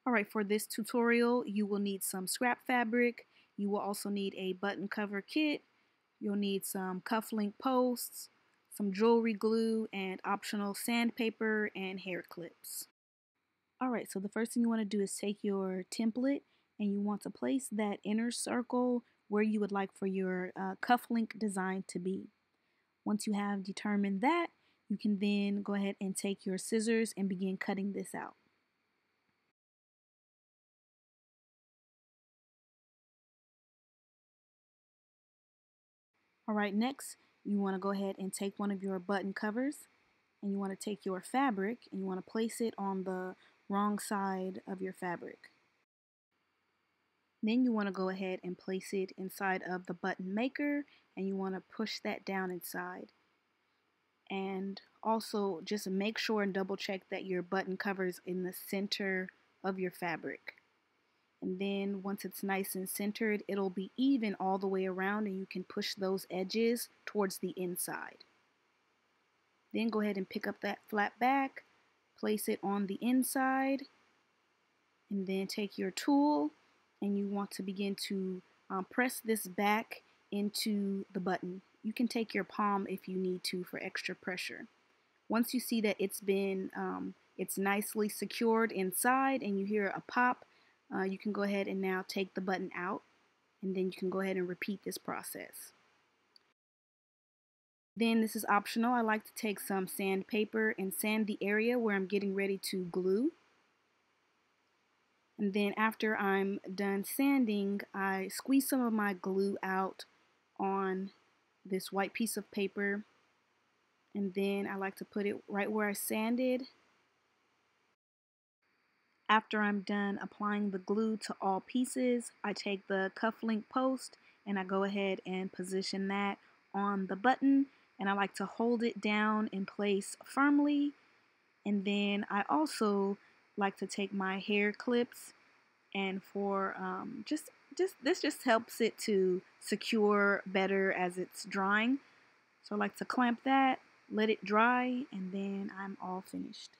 Alright, for this tutorial, you will need some scrap fabric. You will also need a button cover kit. You'll need some cufflink posts, some jewelry glue, and optional sandpaper and hair clips. Alright, so the first thing you want to do is take your template and you want to place that inner circle where you would like for your cufflink design to be. Once you have determined that, you can then go ahead and take your scissors and begin cutting this out. Alright, next you want to go ahead and take one of your button covers and you want to take your fabric and you want to place it on the wrong side of your fabric. Then you want to go ahead and place it inside of the button maker and you want to push that down inside. And also just make sure and double check that your button covers in the center of your fabric. And then once it's nice and centered, it'll be even all the way around and you can push those edges towards the inside. Then go ahead and pick up that flat back, place it on the inside, and then take your tool and you want to begin to press this back into the button. You can take your palm if you need to for extra pressure. Once you see that it's nicely secured inside and you hear a pop, you can go ahead and now take the button out and then you can go ahead and repeat this process. Then this is optional. I like to take some sandpaper and sand the area where I'm getting ready to glue. And then after I'm done sanding, I squeeze some of my glue out on this white piece of paper. And then I like to put it right where I sanded. After I'm done applying the glue to all pieces, I take the cufflink post and I go ahead and position that on the button. And I like to hold it down in place firmly. And then I also like to take my hair clips and for this just helps it to secure better as it's drying. So I like to clamp that, let it dry, and then I'm all finished.